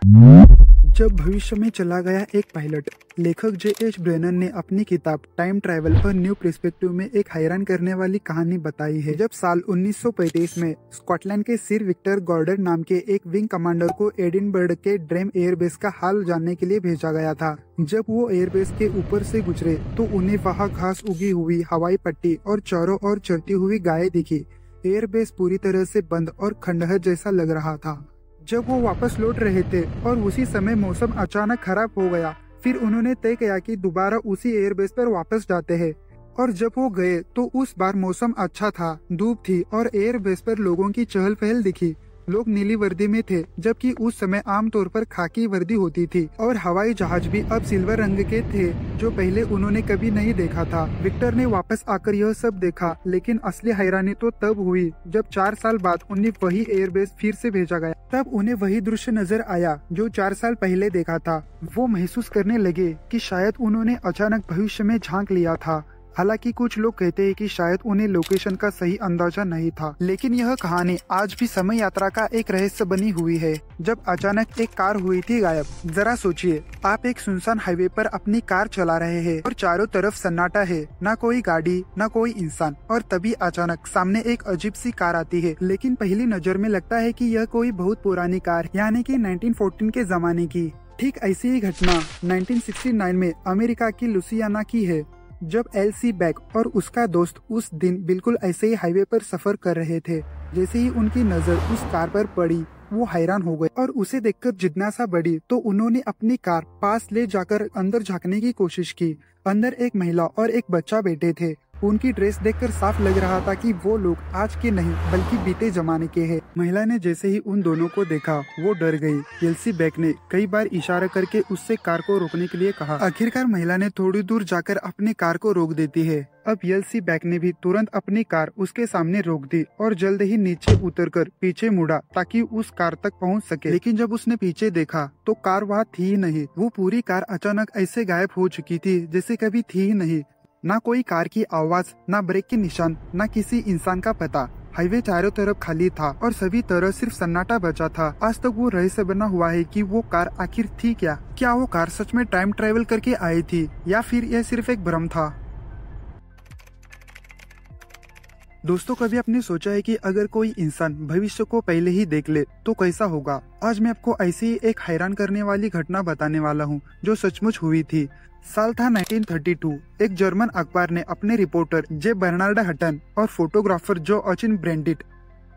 जब भविष्य में चला गया एक पायलट। लेखक J.H. ब्रेनन ने अपनी किताब टाइम ट्रैवल और न्यू पर्सपेक्टिव में एक हैरान करने वाली कहानी बताई है। जब साल 1935 में स्कॉटलैंड के सिर विक्टर गॉर्डन नाम के एक विंग कमांडर को एडिनबर्ग के ड्रेम एयरबेस का हाल जानने के लिए भेजा गया था। जब वो एयरबेस के ऊपर से गुजरे तो उन्हें वहाँ घास उगी हुई हवाई पट्टी और चारों ओर चरती हुई गायें दिखी। एयरबेस पूरी तरह से बंद और खंडहर जैसा लग रहा था। जब वो वापस लौट रहे थे और उसी समय मौसम अचानक खराब हो गया, फिर उन्होंने तय किया कि दोबारा उसी एयरबेस पर वापस जाते हैं। और जब वो गए तो उस बार मौसम अच्छा था, धूप थी और एयरबेस पर लोगों की चहल पहल दिखी। लोग नीली वर्दी में थे, जबकि उस समय आमतौर पर खाकी वर्दी होती थी। और हवाई जहाज भी अब सिल्वर रंग के थे, जो पहले उन्होंने कभी नहीं देखा था। विक्टर ने वापस आकर यह सब देखा, लेकिन असली हैरानी तो तब हुई जब 4 साल बाद उन्हें वही एयरबेस फिर से भेजा गया। तब उन्हें वही दृश्य नजर आया जो 4 साल पहले देखा था। वो महसूस करने लगे कि शायद उन्होंने अचानक भविष्य में झांक लिया था। हालांकि कुछ लोग कहते हैं कि शायद उन्हें लोकेशन का सही अंदाजा नहीं था, लेकिन यह कहानी आज भी समय यात्रा का एक रहस्य बनी हुई है। जब अचानक एक कार हुई थी गायब। जरा सोचिए, आप एक सुनसान हाईवे पर अपनी कार चला रहे हैं और चारों तरफ सन्नाटा है, ना कोई गाड़ी ना कोई इंसान। और तभी अचानक सामने एक अजीब सी कार आती है, लेकिन पहली नजर में लगता है कि यह कोई बहुत पुरानी कार, यानी कि 1914 के जमाने की। ठीक ऐसी ही घटना 1969 में अमेरिका की लुसियाना की है, जब एल.सी. बैक और उसका दोस्त उस दिन बिल्कुल ऐसे ही हाईवे पर सफर कर रहे थे। जैसे ही उनकी नजर उस कार पर पड़ी, वो हैरान हो गए और उसे देखकर जिज्ञासा बढ़ी, तो उन्होंने अपनी कार पास ले जाकर अंदर झांकने की कोशिश की। अंदर एक महिला और एक बच्चा बैठे थे। उनकी ड्रेस देखकर साफ लग रहा था कि वो लोग आज के नहीं बल्कि बीते जमाने के हैं। महिला ने जैसे ही उन दोनों को देखा, वो डर गई। एल.सी. बैक ने कई बार इशारा करके उससे कार को रोकने के लिए कहा। आखिरकार महिला ने थोड़ी दूर जाकर अपनी कार को रोक देती है। अब एल.सी. बैक ने भी तुरंत अपनी कार उसके सामने रोक दी और जल्द ही नीचे उतरकर पीछे मुड़ा ताकि उस कार तक पहुंच सके। लेकिन जब उसने पीछे देखा तो कार वहाँ थी ही नहीं। वो पूरी कार अचानक ऐसे गायब हो चुकी थी जैसे कभी थी ही नहीं। ना कोई कार की आवाज, ना ब्रेक के निशान, ना किसी इंसान का पता। हाईवे चारों तरफ खाली था और सभी तरह सिर्फ सन्नाटा बचा था। आज तक वो रहस्य बना हुआ है कि वो कार आखिर थी क्या? क्या वो कार सच में टाइम ट्रेवल करके आई थी या फिर यह सिर्फ एक भ्रम था? दोस्तों, कभी आपने सोचा है कि अगर कोई इंसान भविष्य को पहले ही देख ले तो कैसा होगा? आज मैं आपको ऐसी ही एक हैरान करने वाली घटना बताने वाला हूँ जो सचमुच हुई थी। साल था 1932। एक जर्मन अखबार ने अपने रिपोर्टर जे बर्नार्ड हटन और फोटोग्राफर जोअचिन ब्रेंडिट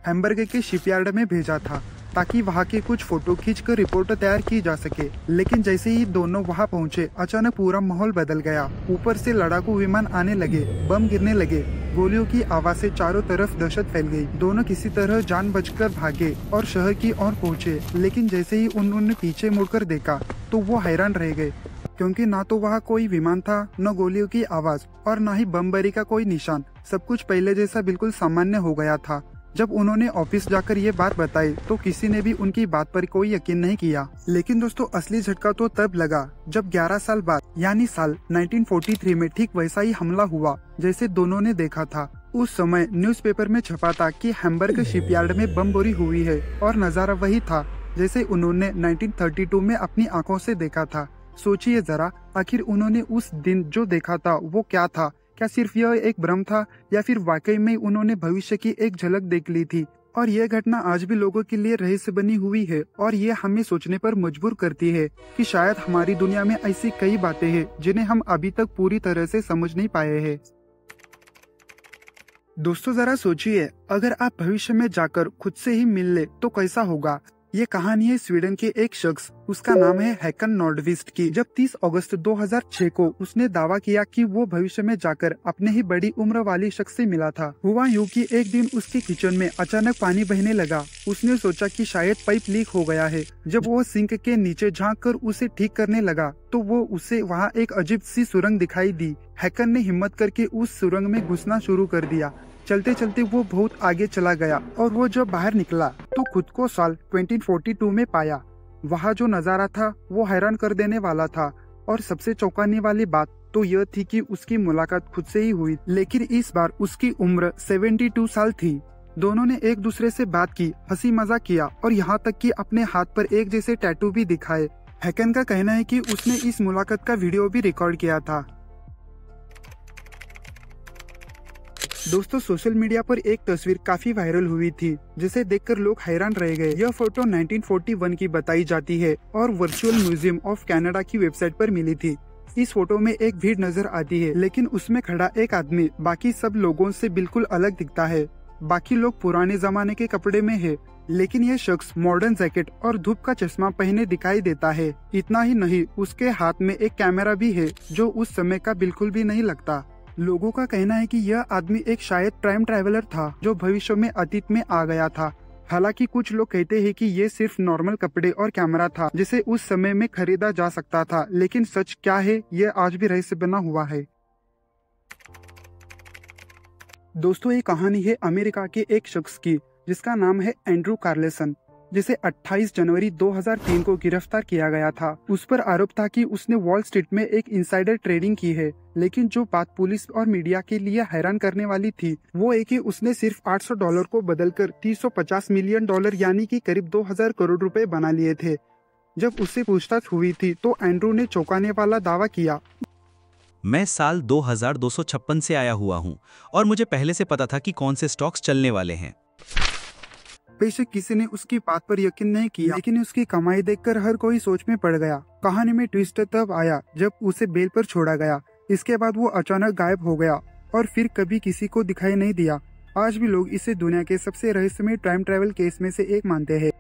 हैम्बर्ग के शिपयार्ड में भेजा था ताकि वहाँ के कुछ फोटो खींचकर रिपोर्ट तैयार की जा सके। लेकिन जैसे ही दोनों वहाँ पहुँचे, अचानक पूरा माहौल बदल गया। ऊपर से लड़ाकू विमान आने लगे, बम गिरने लगे, गोलियों की आवाज से चारों तरफ दहशत फैल गई। दोनों किसी तरह जान बचकर भागे और शहर की ओर पहुँचे। लेकिन जैसे ही उन्होंने पीछे मुड़कर देखा तो वो हैरान रह गए, क्योंकि ना तो वहाँ कोई विमान था, न गोलियों की आवाज और न ही बमबारी का कोई निशान। सब कुछ पहले जैसा बिल्कुल सामान्य हो गया था। जब उन्होंने ऑफिस जाकर ये बात बताई तो किसी ने भी उनकी बात पर कोई यकीन नहीं किया। लेकिन दोस्तों, असली झटका तो तब लगा जब 11 साल बाद यानी साल 1943 में ठीक वैसा ही हमला हुआ जैसे दोनों ने देखा था। उस समय न्यूज़पेपर में छपा था कि हैम्बर्ग शिपयार्ड में बमबारी हुई है और नजारा वही था जैसे उन्होंने 1932 में अपनी आंखों से देखा था। सोचिए जरा, आखिर उन्होंने उस दिन जो देखा था वो क्या था? क्या सिर्फ यह एक भ्रम था या फिर वाकई में उन्होंने भविष्य की एक झलक देख ली थी? और यह घटना आज भी लोगों के लिए रहस्य बनी हुई है और ये हमें सोचने पर मजबूर करती है कि शायद हमारी दुनिया में ऐसी कई बातें हैं जिन्हें हम अभी तक पूरी तरह से समझ नहीं पाए हैं। दोस्तों, जरा सोचिए, अगर आप भविष्य में जाकर खुद से ही मिल ले तो कैसा होगा? ये कहानी है स्वीडन के एक शख्स, उसका नाम है हैकन नॉर्डविस्ट की। जब 30 अगस्त 2006 को उसने दावा किया कि वो भविष्य में जाकर अपने ही बड़ी उम्र वाली शख्स से मिला था। हुआ यूं कि एक दिन उसके किचन में अचानक पानी बहने लगा। उसने सोचा कि शायद पाइप लीक हो गया है। जब वो सिंक के नीचे झांक कर उसे ठीक करने लगा तो वो उसे वहाँ एक अजीब सी सुरंग दिखाई दी। हैकन ने हिम्मत करके उस सुरंग में घुसना शुरू कर दिया। चलते चलते वो बहुत आगे चला गया और वो जब बाहर निकला तो खुद को साल 2042 में पाया। वहाँ जो नजारा था वो हैरान कर देने वाला था और सबसे चौंकाने वाली बात तो यह थी कि उसकी मुलाकात खुद से ही हुई, लेकिन इस बार उसकी उम्र 72 साल थी। दोनों ने एक दूसरे से बात की, हंसी मजाक किया और यहाँ तक कि अपने हाथ पर एक जैसे टैटू भी दिखाए। हैकन का कहना है कि उसने इस मुलाकात का वीडियो भी रिकॉर्ड किया था। दोस्तों, सोशल मीडिया पर एक तस्वीर काफी वायरल हुई थी, जिसे देखकर लोग हैरान रह गए। यह फोटो 1941 की बताई जाती है और वर्चुअल म्यूजियम ऑफ कनाडा की वेबसाइट पर मिली थी। इस फोटो में एक भीड़ नजर आती है, लेकिन उसमें खड़ा एक आदमी बाकी सब लोगों से बिल्कुल अलग दिखता है। बाकी लोग पुराने जमाने के कपड़े में है, लेकिन यह शख्स मॉडर्न जैकेट और धूप का चश्मा पहने दिखाई देता है। इतना ही नहीं, उसके हाथ में एक कैमरा भी है जो उस समय का बिल्कुल भी नहीं लगता। लोगों का कहना है कि यह आदमी एक शायद टाइम ट्रैवलर था जो भविष्य में अतीत में आ गया था। हालांकि कुछ लोग कहते हैं कि ये सिर्फ नॉर्मल कपड़े और कैमरा था जिसे उस समय में खरीदा जा सकता था, लेकिन सच क्या है ये आज भी रहस्य बना हुआ है। दोस्तों, ये कहानी है अमेरिका के एक शख्स की जिसका नाम है एंड्रू कार्लेसन, जिसे 28 जनवरी 2003 को गिरफ्तार किया गया था। उस पर आरोप था कि उसने वॉल स्ट्रीट में एक इनसाइडर ट्रेडिंग की है, लेकिन जो बात पुलिस और मीडिया के लिए हैरान करने वाली थी वो है कि उसने सिर्फ $800 को बदलकर $350 मिलियन यानी कि करीब 2000 करोड़ रुपए बना लिए थे। जब उससे पूछताछ हुई थी तो एंड्रू ने चौंकाने वाला दावा किया, मैं साल 2256 से आया हुआ हूं और मुझे पहले से पता था कि कौन से स्टॉक्स चलने वाले हैं। बेशक किसी ने उसकी बात पर यकीन नहीं किया, लेकिन उसकी कमाई देखकर हर कोई सोच में पड़ गया। कहानी में ट्विस्ट तब आया जब उसे बेल पर छोड़ा गया। इसके बाद वो अचानक गायब हो गया और फिर कभी किसी को दिखाई नहीं दिया। आज भी लोग इसे दुनिया के सबसे रहस्यमय टाइम ट्रैवल केस में से एक मानते हैं।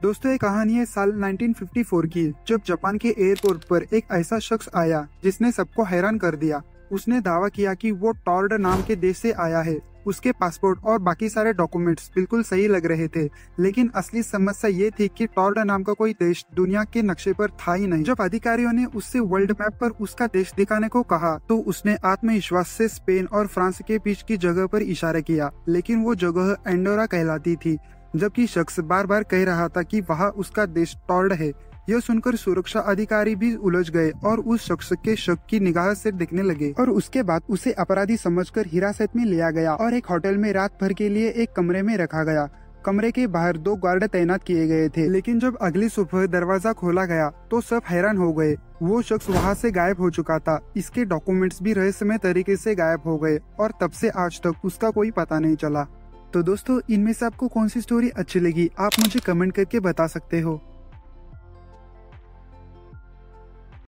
दोस्तों, ये कहानी है साल 1954 की, जब जापान के एयरपोर्ट पर एक ऐसा शख्स आया जिसने सबको हैरान कर दिया। उसने दावा किया कि वो टॉर्ड नाम के देश से आया है। उसके पासपोर्ट और बाकी सारे डॉक्यूमेंट्स बिल्कुल सही लग रहे थे, लेकिन असली समस्या ये थी कि टॉर्ड नाम का कोई देश दुनिया के नक्शे पर था ही नहीं। जब अधिकारियों ने उससे वर्ल्ड मैप पर उसका देश दिखाने को कहा तो उसने आत्मविश्वास से स्पेन और फ्रांस के बीच की जगह पर इशारा किया, लेकिन वो जगह एंडोरा कहलाती थी, जबकि शख्स बार बार कह रहा था कि वहाँ उसका देश टॉर्ड है। यह सुनकर सुरक्षा अधिकारी भी उलझ गए और उस शख्स के शक की निगाह से देखने लगे और उसके बाद उसे अपराधी समझकर हिरासत में लिया गया और एक होटल में रात भर के लिए एक कमरे में रखा गया। कमरे के बाहर 2 गार्ड तैनात किए गए थे, लेकिन जब अगली सुबह दरवाजा खोला गया तो सब हैरान हो गए। वो शख्स वहाँ से गायब हो चुका था। इसके डॉक्यूमेंट्स भी रहस्यमय तरीके से गायब हो गए और तब से आज तक उसका कोई पता नहीं चला। तो दोस्तों, इनमें से आपको कौन सी स्टोरी अच्छी लगी आप मुझे कमेंट करके बता सकते हो।